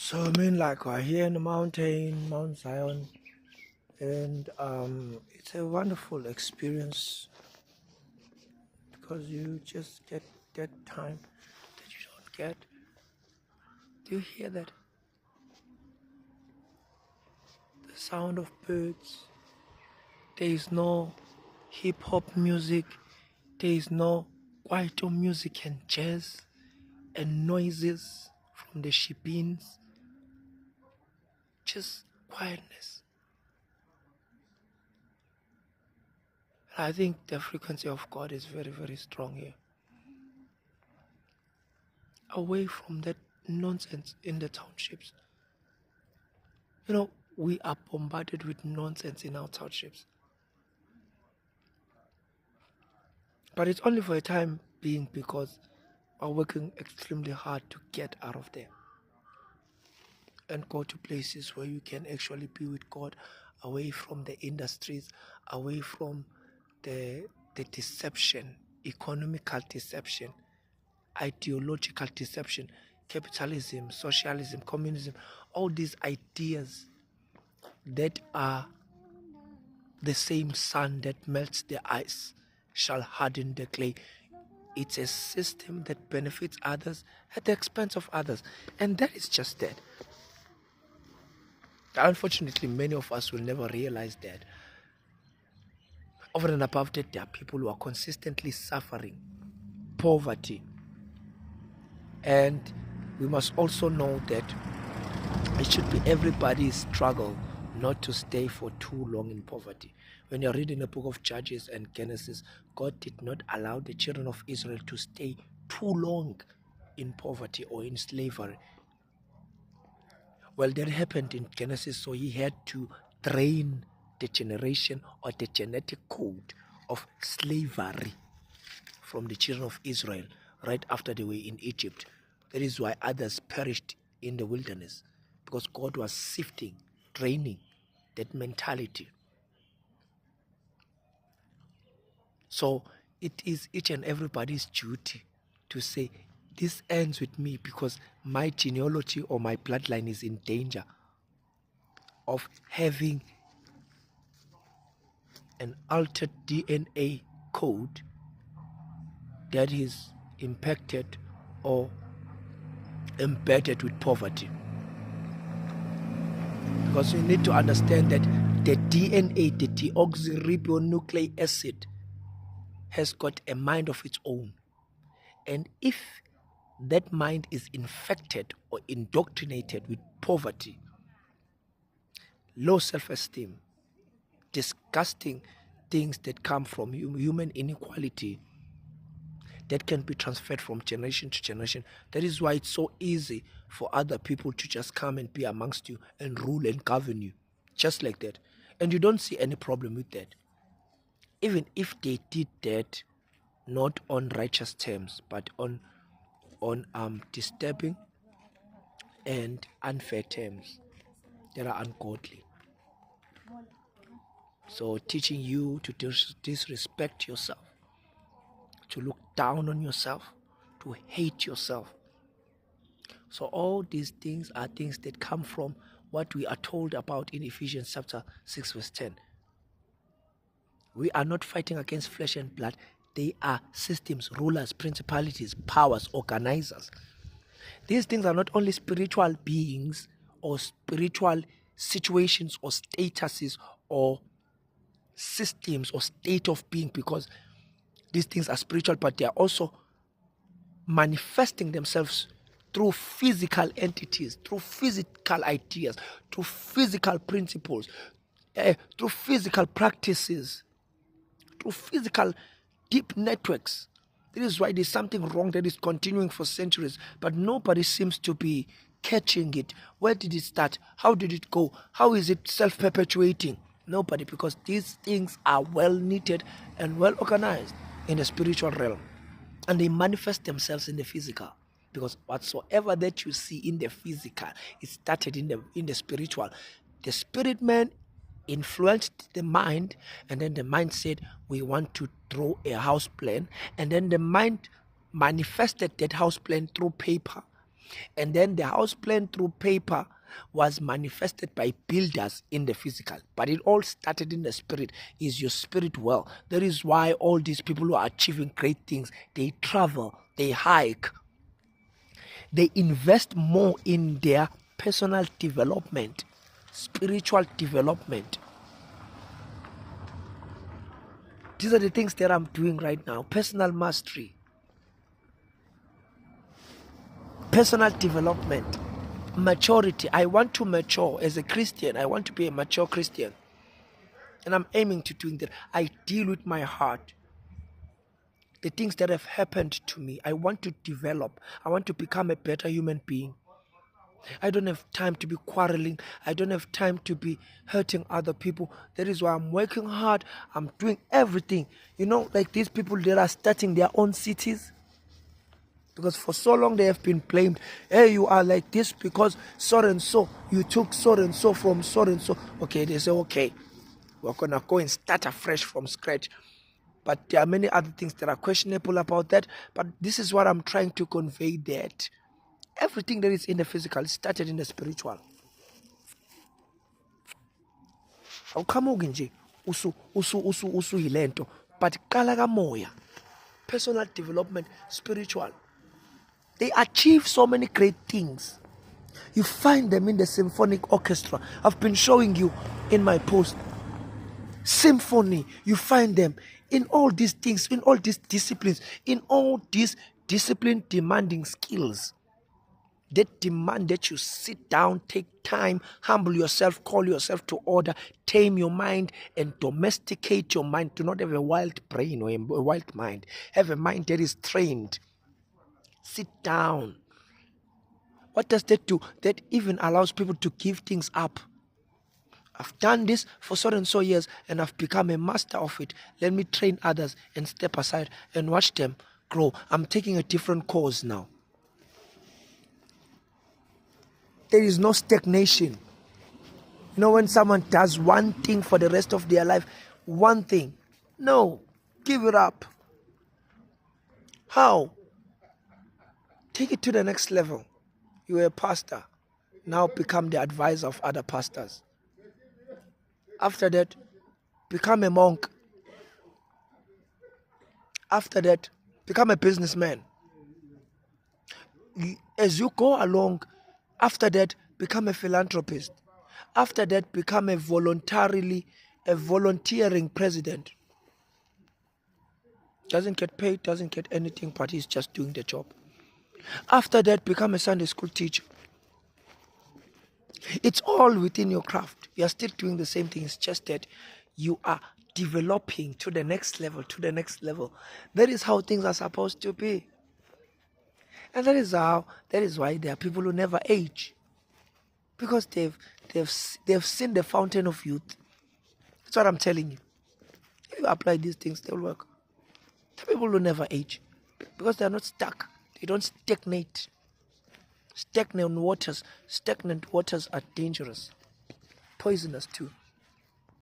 So I mean, like we're here in the mountain, Mount Zion, and it's a wonderful experience because you just get that time that you don't get. Do you hear that? The sound of birds. There is no hip hop music. There is no kwaito music and jazz and noises from the shebeens. Just quietness. I think the frequency of God is very, very strong here. Away from that nonsense in the townships. You know, we are bombarded with nonsense in our townships. But it's only for a time being because we're working extremely hard to get out of there and go to places where you can actually be with God, away from the industries, away from the deception, economical deception, ideological deception, capitalism, socialism, communism, all these ideas that are the same sun that melts the ice shall harden the clay. It's a system that benefits others at the expense of others. And that is just that. Unfortunately, many of us will never realize that. Over and above that, there are people who are consistently suffering poverty. And we must also know that it should be everybody's struggle not to stay for too long in poverty. When you're reading the book of Judges and Genesis, God did not allow the children of Israel to stay too long in poverty or in slavery. Well, that happened in Genesis, so he had to train the generation or the genetic code of slavery from the children of Israel right after they were in Egypt. That is why others perished in the wilderness, because God was sifting, training that mentality. So it is each and everybody's duty to say, this ends with me because my genealogy or my bloodline is in danger of having an altered DNA code that is impacted or embedded with poverty. Because you need to understand that the DNA, the deoxyribonucleic acid, has got a mind of its own. And if that mind is infected or indoctrinated with poverty, low self-esteem, disgusting things that come from human inequality, that can be transferred from generation to generation. That is why it's so easy for other people to just come and be amongst you and rule and govern you, just like that. And you don't see any problem with that. Even if they did that not on righteous terms, but on disturbing and unfair terms that are ungodly. So teaching you to disrespect yourself, to look down on yourself, to hate yourself. So all these things are things that come from what we are told about in Ephesians chapter 6 verse 10. We are not fighting against flesh and blood. They are systems, rulers, principalities, powers, organizers. These things are not only spiritual beings or spiritual situations or statuses or systems or state of being, because these things are spiritual, but they are also manifesting themselves through physical entities, through physical ideas, through physical principles, through physical practices, through physical deep networks. This is why there's something wrong that is continuing for centuries, but nobody seems to be catching it. Where did it start? How did it go? How is it self-perpetuating? Nobody, because these things are well knitted and well organized in the spiritual realm, and they manifest themselves in the physical. Because whatsoever that you see in the physical, it started in the spiritual. The spirit man influenced the mind, and then the mind said, we want to draw a house plan, and then the mind manifested that house plan through paper, And then the house plan through paper was manifested by builders in the physical, but it all started in the spirit. Is your spirit well? That is why all these people who are achieving great things, they travel, they hike, they invest more in their personal development, spiritual development. These are the things that I'm doing right now. Personal mastery, personal development, maturity. I want to mature as a Christian. I want to be a mature Christian. And I'm aiming to doing that. I deal with my heart. The things that have happened to me, I want to develop. I want to become a better human being. I don't have time to be quarreling. I don't have time to be hurting other people. That is why I'm working hard. I'm doing everything. You know, like these people that are starting their own cities. Because for so long they have been blamed. Hey, you are like this because so and so. You took so and so from so and so. Okay, they say, okay, we're going to go and start afresh from scratch. But there are many other things that are questionable about that. But this is what I'm trying to convey, that everything that is in the physical started in the spiritual. Awuqhamuki nje usu yilento, but qala kamoya. Personal development, spiritual. They achieve so many great things. You find them in the symphonic orchestra. I've been showing you in my post. Symphony, you find them in all these things, in all these disciplines, in all these discipline demanding skills that demand that you sit down, take time, humble yourself, call yourself to order, tame your mind, and domesticate your mind. Do not have a wild brain or a wild mind. Have a mind that is trained. Sit down. What does that do? That even allows people to give things up. I've done this for so and so years and I've become a master of it. Let me train others and step aside and watch them grow. I'm taking a different course now. There is no stagnation. You know, when someone does one thing for the rest of their life, one thing, no, give it up. How? Take it to the next level. You are a pastor. Now become the advisor of other pastors. After that, become a monk. After that, become a businessman. As you go along, after that, become a philanthropist. After that, become a volunteering president. Doesn't get paid, doesn't get anything, but he's just doing the job. After that, become a Sunday school teacher. It's all within your craft. You are still doing the same thing. It's just that you are developing to the next level, to the next level. That is how things are supposed to be. And that is why there are people who never age. Because they've seen the fountain of youth. That's what I'm telling you. If you apply these things, they'll work. The people who never age. Because they're not stuck. They don't stagnate. Stagnant waters are dangerous. Poisonous too.